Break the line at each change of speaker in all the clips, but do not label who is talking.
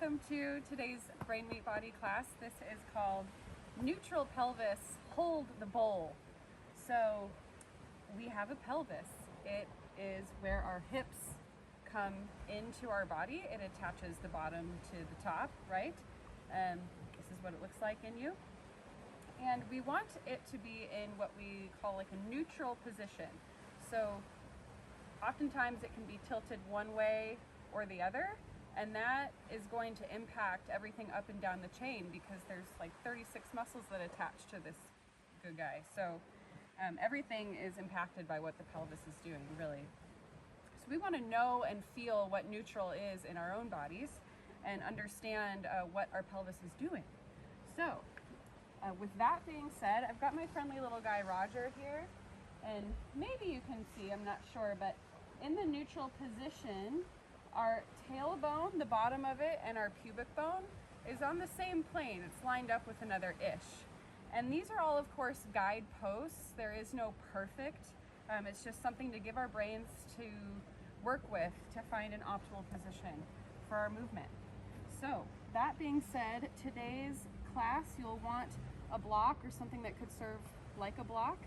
welcome to today's Brain Meet Body class. This is called Neutral Pelvis, Hold the Bowl. So we have a pelvis. It is where our hips come into our body. It attaches the bottom to the top, right? This is what it looks like in you. And we want it to be in what we call like a neutral position. So oftentimes it can be tilted one way or the other, and that is going to impact everything up and down the chain because there's like 36 muscles that attach to this good guy. So everything is impacted by what the pelvis is doing, really. So we want to know and feel what neutral is in our own bodies and understand what our pelvis is doing. So with that being said, I've got my friendly little guy Roger here, and maybe you can see, I'm not sure, but in the neutral position, our tailbone, the bottom of it, and our pubic bone is on the same plane. It's lined up with another ish. And these are all, of course, guideposts. There is no perfect. It's just something to give our brains to work with to find an optimal position for our movement. So that being said, today's class, you'll want a block or something that could serve like a block.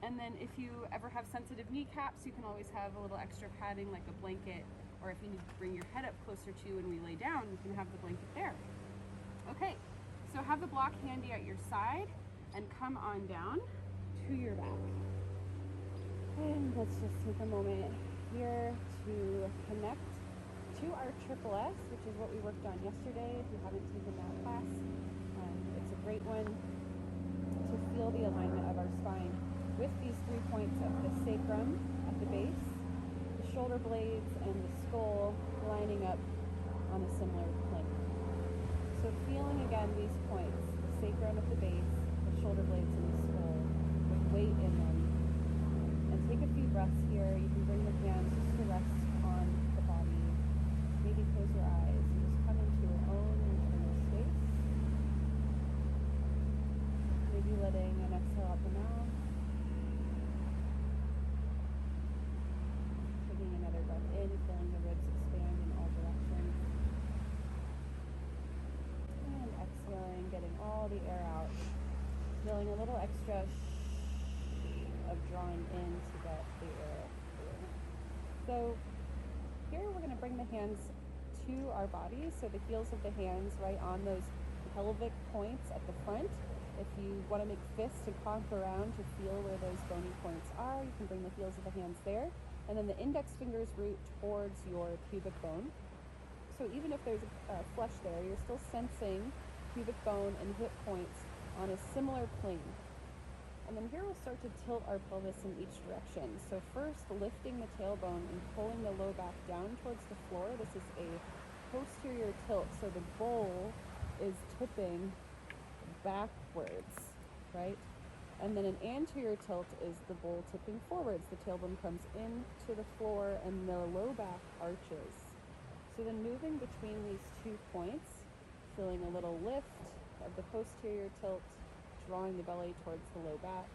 And then if you ever have sensitive kneecaps, you can always have a little extra padding like a blanket, or if you need to bring your head up closer to you when we lay down, you can have the blanket there. Okay, so have the block handy at your side and come on down to your back. And let's just take a moment here to connect to our triple S, which is what we worked on yesterday. If you haven't taken that class, it's a great one to feel the alignment of our spine with these 3 points of the sacrum at the base, the shoulder blades, and the skull lining up on a similar plane. So feeling again these points, the sacrum at the base, the shoulder blades, and the skull with weight in them. And take a few breaths here. You can bring the hands just to rest on the body. Maybe close your eyes and just come into your own internal space. Maybe letting an exhale out the mouth. Taking another breath in, feeling the ribs expand in all directions. And exhaling, getting all the air out. Feeling a little extra of drawing in to get the air through. So here we're going to bring the hands to our body. So the heels of the hands right on those pelvic points at the front. If you want to make fists to conk around to feel where those bony points are, you can bring the heels of the hands there. And then the index fingers root towards your pubic bone. So even if there's a flesh there, you're still sensing pubic bone and hip points on a similar plane. And then here we'll start to tilt our pelvis in each direction. So first, lifting the tailbone and pulling the low back down towards the floor. This is a posterior tilt, so the bowl is tipping backwards, right? And then an anterior tilt is the bowl tipping forwards. The tailbone comes into the floor and the low back arches. So then moving between these 2 points, feeling a little lift of the posterior tilt, drawing the belly towards the low back,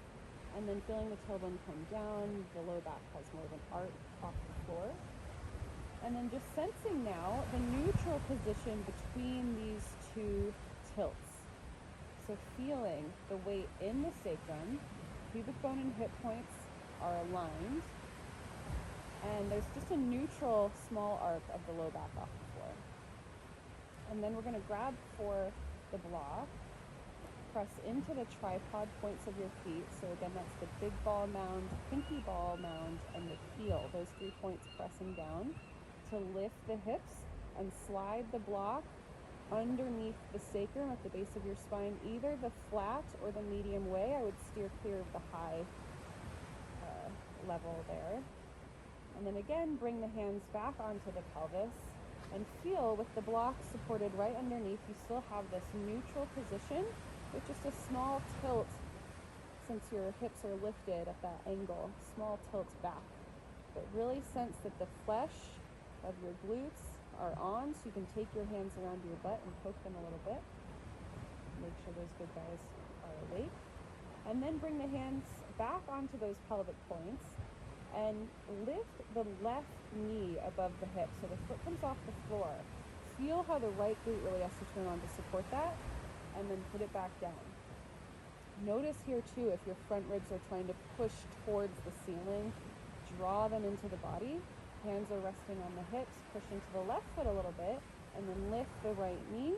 and then feeling the tailbone come down. The low back has more of an arc off the floor. And then just sensing now the neutral position between these 2 tilts. So feeling the weight in the sacrum, pubic bone and hip points are aligned, and there's just a neutral small arc of the low back off the floor. And then we're going to grab for the block, press into the tripod points of your feet. So again, that's the big ball mound, pinky ball mound, and the heel, those 3 points pressing down to lift the hips and slide the block underneath the sacrum at the base of your spine, either the flat or the medium way. I would steer clear of the high level there. And then again, bring the hands back onto the pelvis and feel with the block supported right underneath, you still have this neutral position with just a small tilt since your hips are lifted at that angle, small tilt back. But really sense that the flesh of your glutes are on, so you can take your hands around your butt and poke them a little bit. Make sure those good guys are awake. And then bring the hands back onto those pelvic points and lift the left knee above the hip so the foot comes off the floor. feel how the right glute really has to turn on to support that, and then put it back down. Notice here too, if your front ribs are trying to push towards the ceiling, draw them into the body. Hands are resting on the hips, push into the left foot a little bit, and then lift the right knee.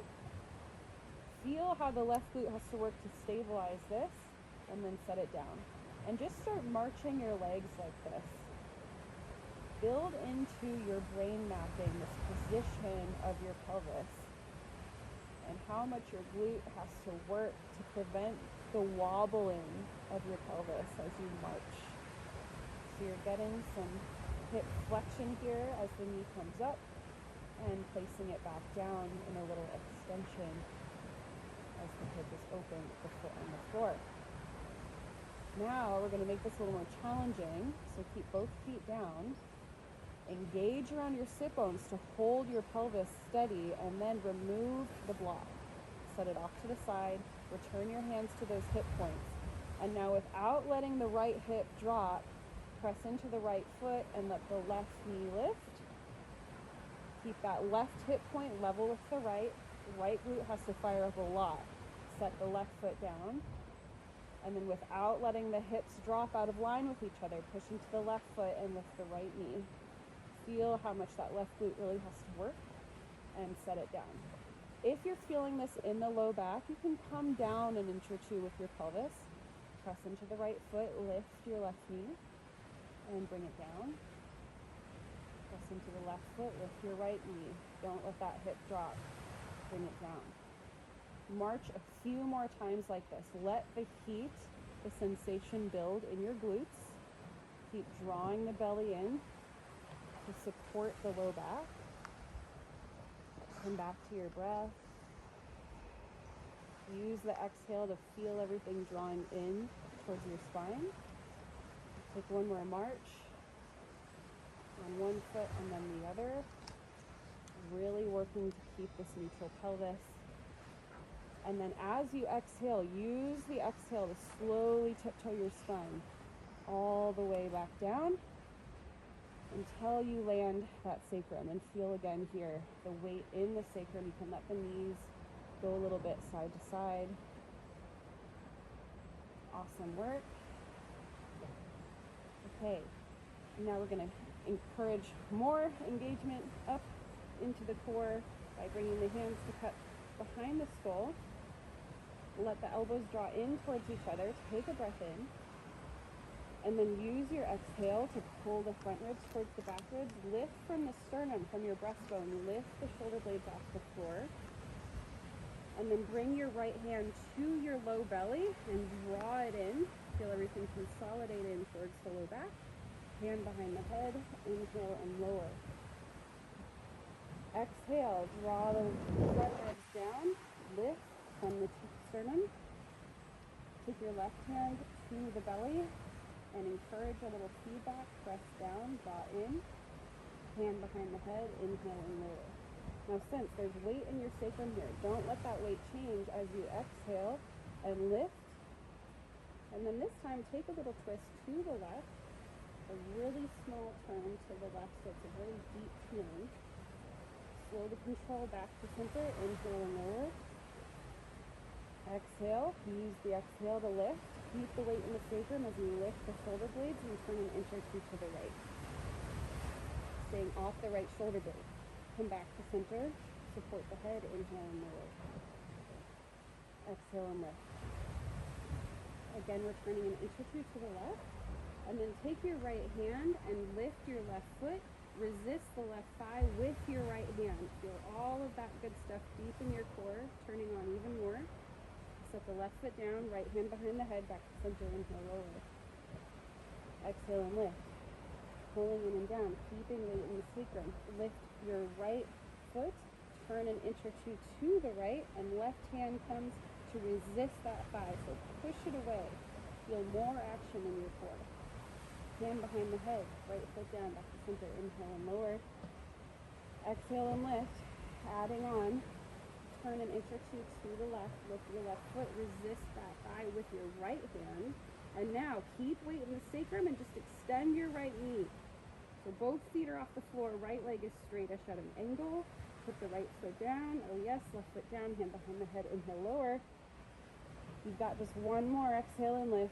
Feel how the left glute has to work to stabilize this, and then set it down. And just start marching your legs like this. Build into your brain mapping this position of your pelvis and how much your glute has to work to prevent the wobbling of your pelvis as you march. So you're getting some hip flexion here as the knee comes up and placing it back down in a little extension as the hip is open with the foot on the floor. Now we're going to make this a little more challenging, so keep both feet down. Engage around your sit bones to hold your pelvis steady, and then remove the block. Set it off to the side, return your hands to those hip points. And now without letting the right hip drop, press into the right foot and let the left knee lift. Keep that left hip point level with the right. Right glute has to fire up a lot. Set the left foot down. And then without letting the hips drop out of line with each other, push into the left foot and lift the right knee. Feel how much that left glute really has to work, and set it down. If you're feeling this in the low back, you can come down an inch or two with your pelvis. Press into the right foot, lift your left knee, and bring it down. Press into the left foot, lift your right knee. Don't let that hip drop. Bring it down. March a few more times like this. Let the heat, the sensation build in your glutes. Keep drawing the belly in to support the low back. Come back to your breath. Use the exhale to feel everything drawing in towards your spine. Take one more march on one foot and then the other. Really working to keep this neutral pelvis. And then as you exhale, use the exhale to slowly tiptoe your spine all the way back down until you land that sacrum. And feel again here the weight in the sacrum. You can let the knees go a little bit side to side. Awesome work. Okay, now we're going to encourage more engagement up into the core by bringing the hands to cup behind the skull. Let the elbows draw in towards each other. Take a breath in. And then use your exhale to pull the front ribs towards the back ribs. Lift from the sternum, from your breastbone. Lift the shoulder blades off the floor. And then bring your right hand to your low belly and draw it in. Feel everything consolidate in towards the low back. Hand behind the head. Inhale and lower. Exhale, draw the front ribs down. Lift from the sternum. Take your left hand to the belly and encourage a little feedback. Press down, draw in. Hand behind the head, inhale and lower. Now since there's weight in your sacrum here, don't let that weight change as you exhale and lift. And then this time, take a little twist to the left. A really small turn to the left, so it's a really deep feeling. Slow the control back to center, inhale and lower. Exhale, use the exhale to lift. Keep the weight in the sacrum as you lift the shoulder blades and turn an inch or two to the right. Staying off the right shoulder blade. Come back to center, support the head, inhale and lower. Exhale and lift. Again, returning an inch or two to the left. And then take your right hand and lift your left foot. Resist the left thigh with your right hand. Feel all of that good stuff deep in your core, turning on even more. Set the left foot down, right hand behind the head, back to center, inhale, lower. Exhale and lift. Pulling in and down, keeping weight in the sacrum. Lift your right foot, turn an inch or two to the right, and left hand comes to resist that thigh. So push it away. Feel more action in your core. Hand behind the head, right foot down, back to center, inhale and lower. Exhale and lift, adding on. Turn an inch or two to the left, lift your left foot, resist that thigh with your right hand. And now keep weight in the sacrum and just extend your right knee. So both feet are off the floor, right leg is straight-ish at an angle. Put the right foot down. Oh yes, left foot down, hand behind the head, inhale, lower. You've got just one more, exhale and lift.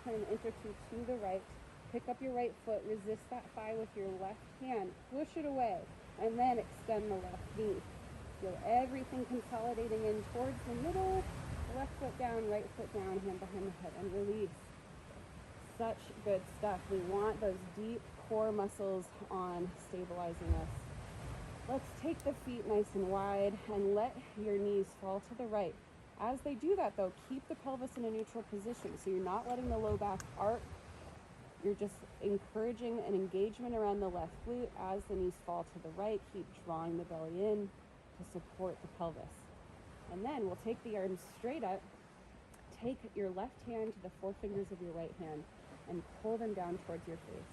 Turn enter to the right. Pick up your right foot, resist that thigh with your left hand. Push it away, and then extend the left knee. Feel everything consolidating in towards the middle. Left foot down, right foot down, hand behind the head, and release. Such good stuff. We want those deep core muscles on, stabilizing us. Let's take the feet nice and wide and let your knees fall to the right. As they do that though, keep the pelvis in a neutral position. So you're not letting the low back arc. You're just encouraging an engagement around the left glute as the knees fall to the right. Keep drawing the belly in to support the pelvis. And then we'll take the arms straight up. Take your left hand to the forefingers of your right hand and pull them down towards your face.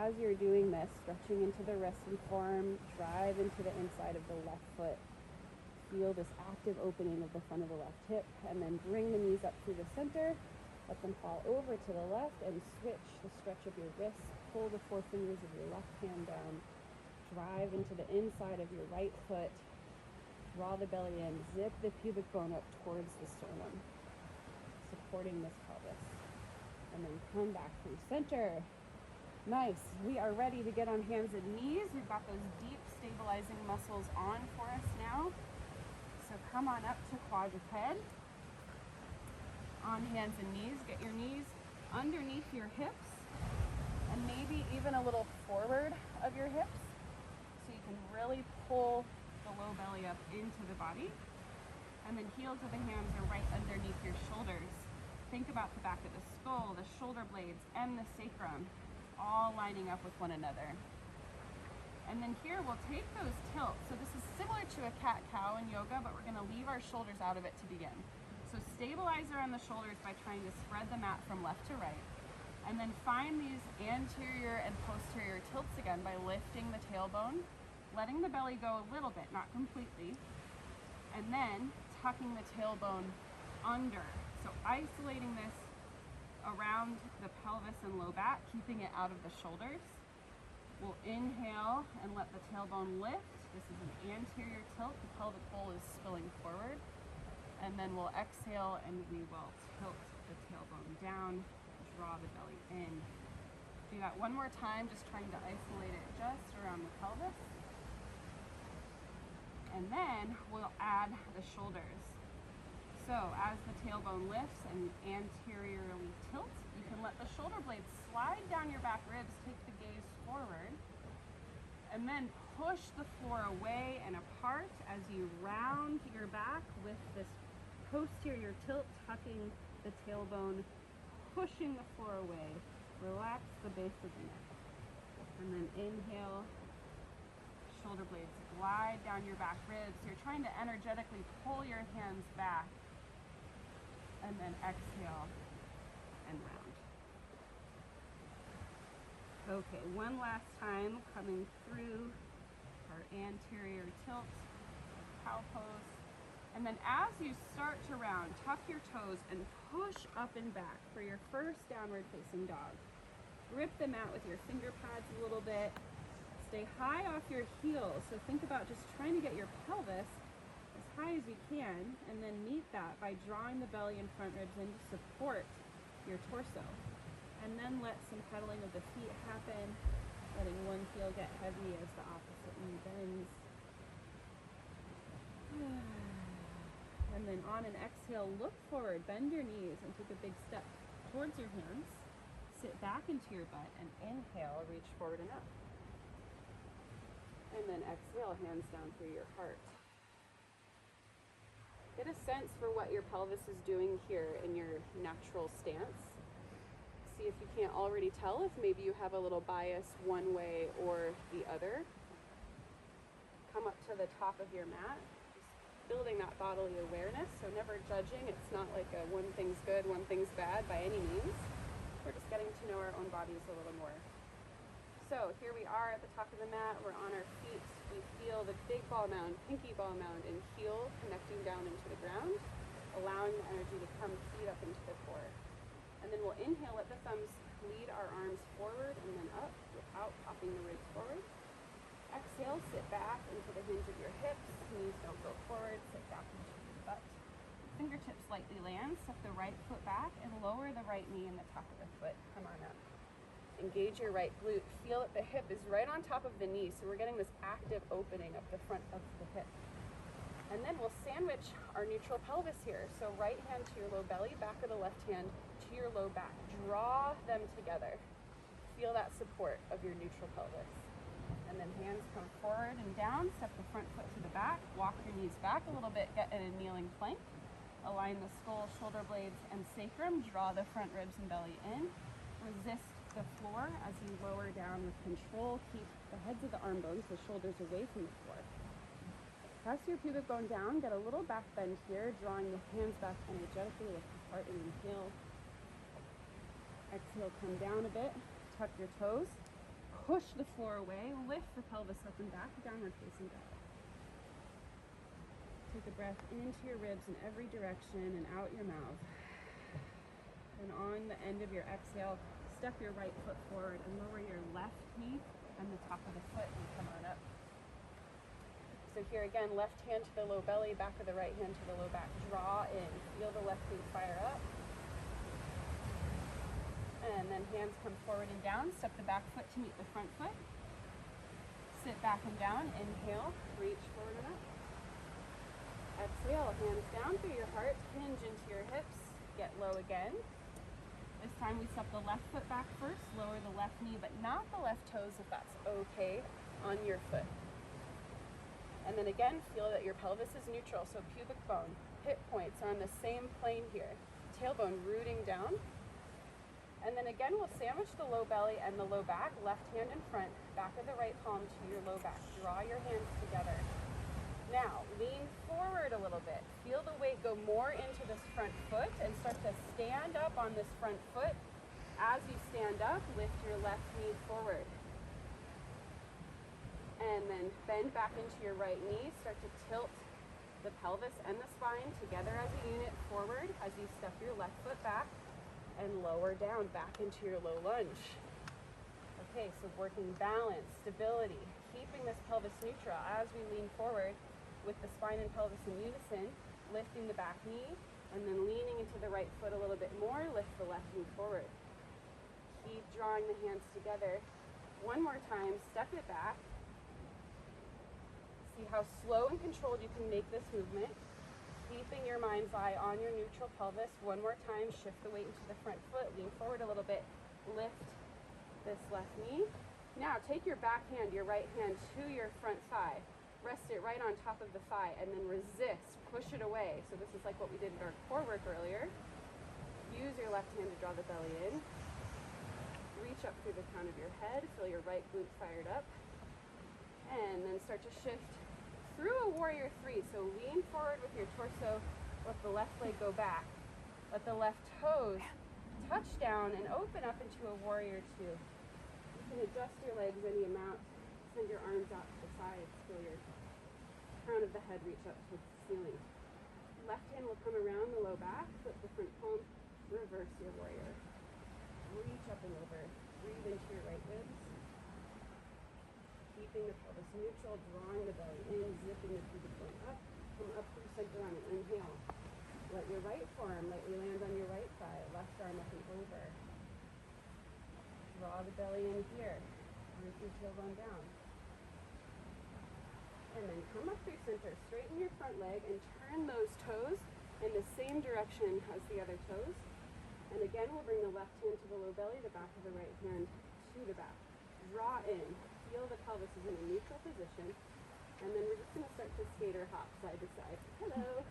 As you're doing this, stretching into the resting form, drive into the inside of the left foot. Feel this active opening of the front of the left hip, and then bring the knees up through the center. Let them fall over to the left and switch the stretch of your wrists. Pull the forefingers of your left hand down. Drive into the inside of your right foot. Draw the belly in. Zip the pubic bone up towards the sternum, supporting this pelvis. And then come back through center. Nice. We are ready to get on hands and knees. We've got those deep stabilizing muscles on for us now. So come on up to quadruped. On hands and knees. Get your knees underneath your hips and maybe even a little forward of your hips so you can really pull the low belly up into the body. And then heels of the hands are right underneath your shoulders. Think about the back of the skull, the shoulder blades, and the sacrum all lining up with one another. And then here we'll take those tilts. So this is similar to a cat-cow in yoga, but we're going to leave our shoulders out of it to begin. So stabilize around the shoulders by trying to spread the mat from left to right. And then find these anterior and posterior tilts again by lifting the tailbone, letting the belly go a little bit, not completely, and then tucking the tailbone under. So isolating this around the pelvis and low back, keeping it out of the shoulders. We'll inhale and let the tailbone lift. This is an anterior tilt. The pelvic bowl is spilling forward. And then we'll exhale and we will tilt the tailbone down, draw the belly in. Do that one more time, just trying to isolate it just around the pelvis. And then we'll add the shoulders. So as the tailbone lifts and anteriorly tilts, you can let the shoulder blades slide down your back ribs, take the gaze forward, and then push the floor away and apart as you round your back with this posterior tilt, tucking the tailbone, pushing the floor away. Relax the base of the neck. And then inhale, shoulder blades glide down your back ribs. You're trying to energetically pull your hands back. And then exhale and round. Okay, one last time, coming through our anterior tilt, cow pose. And then as you start to round, tuck your toes and push up and back for your first downward facing dog. Grip the mat with your finger pads a little bit. Stay high off your heels. So think about just trying to get your pelvis as high as you can, and then meet that by drawing the belly and front ribs in to support your torso. And then let some pedaling of the feet happen, letting one heel get heavy as the opposite knee bends. And then on an exhale, look forward, bend your knees, and take a big step towards your hands. Sit back into your butt and inhale, reach forward and up. And then exhale, hands down through your heart. Get a sense for what your pelvis is doing here in your natural stance. See if you can't already tell if maybe you have a little bias one way or the other. Come up to the top of your mat, just building that bodily awareness, so never judging. It's not like a one thing's good, one thing's bad by any means. We're just getting to know our own bodies a little more. So here we are at the top of the mat, we're on our feet. We feel the big ball mound, pinky ball mound, and heel connecting down into the ground, allowing the energy to come feet up into the core. And then we'll inhale, let the thumbs lead our arms forward and then up without popping the ribs forward. Exhale, sit back and lightly land. Step the right foot back and lower the right knee and the top of the foot. Come on up. Engage your right glute. Feel that the hip is right on top of the knee, so we're getting this active opening of the front of the hip. And then we'll sandwich our neutral pelvis here. So right hand to your low belly, back of the left hand to your low back. Draw them together. Feel that support of your neutral pelvis. And then hands come forward and down. Step the front foot to the back. Walk your knees back a little bit. Get in a kneeling plank. Align the skull, shoulder blades, and sacrum. Draw the front ribs and belly in. Resist the floor as you lower down with control. Keep the heads of the arm bones, the shoulders away from the floor. Press your pubic bone down. Get a little back bend here, drawing the hands back energetically. Lift the heart and inhale. Exhale, come down a bit. Tuck your toes. Push the floor away. Lift the pelvis up and back. Downward facing dog. Take a breath into your ribs in every direction and out your mouth. And on the end of your exhale, step your right foot forward and lower your left knee on the top of the foot and come on up. So here again, left hand to the low belly, back of the right hand to the low back. Draw in. Feel the left glute fire up. And then hands come forward and down. Step the back foot to meet the front foot. Sit back and down. Inhale. Reach forward and up. Exhale. Hands down through your heart. Hinge into your hips. Get low again. This time we step the left foot back first. Lower the left knee, but not the left toes if that's okay on your foot. And then again, feel that your pelvis is neutral. So pubic bone, hip points are on the same plane here. Tailbone rooting down. And then again, we'll sandwich the low belly and the low back, left hand in front, back of the right palm to your low back. Draw your hands together. Now, lean forward a little bit. Feel the weight go more into this front foot and start to stand up on this front foot. As you stand up, lift your left knee forward. And then bend back into your right knee. Start to tilt the pelvis and the spine together as a unit forward as you step your left foot back and lower down back into your low lunge. Okay, so working balance, stability, keeping this pelvis neutral as we lean forward with the spine and pelvis in unison, lifting the back knee, and then leaning into the right foot a little bit more, lift the left knee forward. Keep drawing the hands together. One more time, step it back. See how slow and controlled you can make this movement. Keeping your mind's eye on your neutral pelvis. One more time, shift the weight into the front foot, lean forward a little bit, lift this left knee. Now take your back hand, your right hand to your front thigh. Rest it right on top of the thigh and then resist, push it away. So this is like what we did in our core work earlier. Use your left hand to draw the belly in. Reach up through the crown of your head, feel your right glute fired up. And then start to shift through a warrior three. So lean forward with your torso, let the left leg go back. Let the left toes touch down and open up into a warrior two. You can adjust your legs any amount. Send your arms out to the sides. Feel your crown of the head reach up to the ceiling. Left hand will come around the low back, flip the front palm, reverse your warrior. Reach up and over. Breathe into your right ribs. Keeping the pelvis neutral, drawing the belly in, zipping the pubic bone up. Come up through center on an inhale. Let your right forearm lightly land on your right thigh, left arm up and over. Draw the belly in here. Root your tailbone down. And then come up through center, straighten your front leg and turn those toes in the same direction as the other toes. And again, we'll bring the left hand to the low belly, the back of the right hand to the back. Draw in. Feel the pelvis is in a neutral position, and then we're just going to start to skater hop side to side. Hello.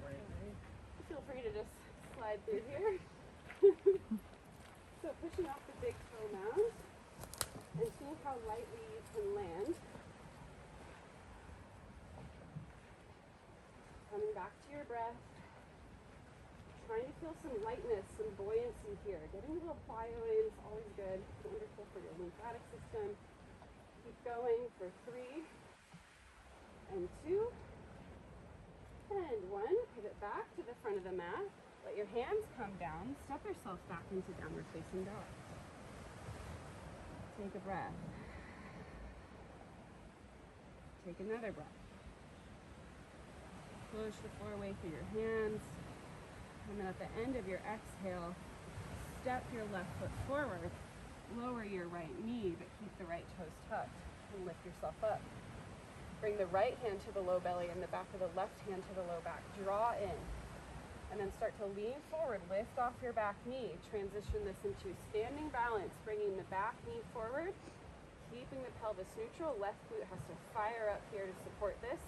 Feel free to just slide through here. So pushing off the big toe mound and seeing how lightly you can land. Coming back to your breath. Trying to feel some lightness, some buoyancy here. Getting a little plyo in is always good. It's wonderful for your lymphatic system. Keep going for 3 and 2 and 1. Pivot back to the front of the mat. Let your hands come down. Step yourself back into downward facing dog. Take a breath. Take another breath. Push the floor away through your hands. And then at the end of your exhale, step your left foot forward, lower your right knee, but keep the right toes tucked, and lift yourself up. Bring the right hand to the low belly and the back of the left hand to the low back. Draw in, and then start to lean forward, lift off your back knee. Transition this into standing balance, bringing the back knee forward, keeping the pelvis neutral. Left glute has to fire up here to support this.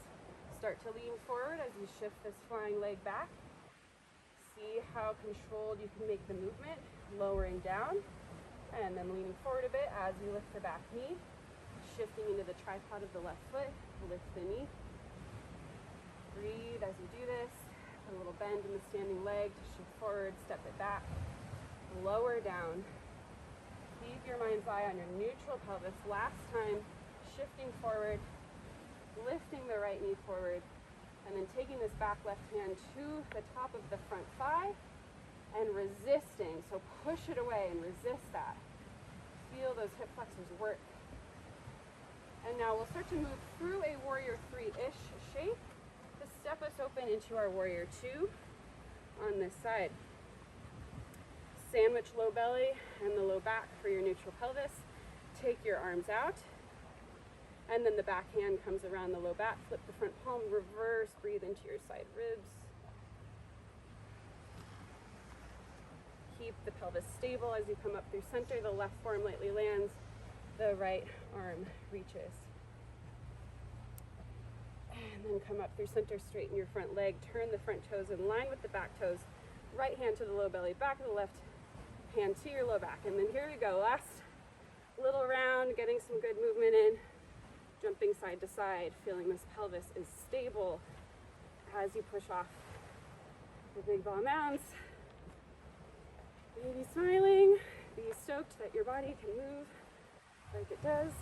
Start to lean forward as you shift this flying leg back. See how controlled you can make the movement, lowering down, and then leaning forward a bit as you lift the back knee, shifting into the tripod of the left foot, lift the knee. Breathe as you do this. Put a little bend in the standing leg to shift forward, step it back, lower down. Keep your mind's eye on your neutral pelvis. Last time, shifting forward, lifting the right knee forward, and then taking this back left hand to the top of the front thigh and resisting. So push it away and resist that. Feel those hip flexors work. And now we'll start to move through a warrior 3-ish shape to step us open into our warrior 2 on this side. Sandwich low belly and the low back for your neutral pelvis. Take your arms out. And then the back hand comes around the low back, flip the front palm, reverse, breathe into your side ribs. Keep the pelvis stable as you come up through center. The left forearm lightly lands, the right arm reaches. And then come up through center, straighten your front leg, turn the front toes in line with the back toes. Right hand to the low belly, back of the left hand to your low back. And then here we go, last little round, getting some good movement in. Jumping side to side, feeling this pelvis is stable as you push off the big ball mounds. Be smiling, be stoked that your body can move like it does.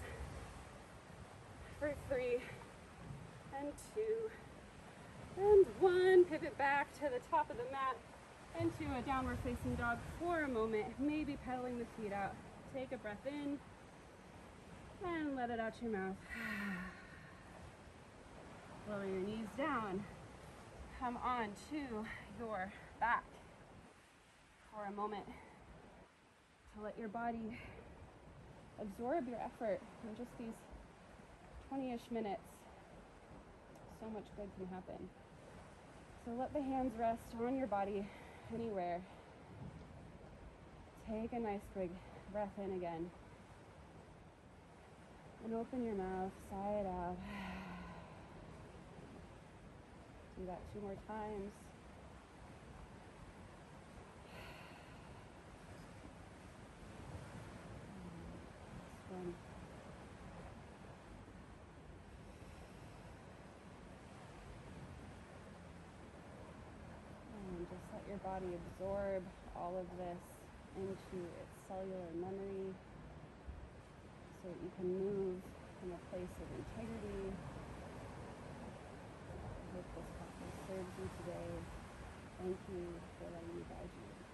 For 3, and 2, and 1. Pivot back to the top of the mat into a downward facing dog for a moment, maybe pedaling the feet out. Take a breath in. And let it out your mouth. Lower your knees down. Come on to your back for a moment to let your body absorb your effort in just these 20-ish minutes. So much good can happen. So let the hands rest on your body anywhere. Take a nice big breath in again. And open your mouth, sigh it out. Do that 2 more times. This one. And just let your body absorb all of this into its cellular memory, so that you can move from a place of integrity. I hope this practice serves you today. Thank you for letting me guide you.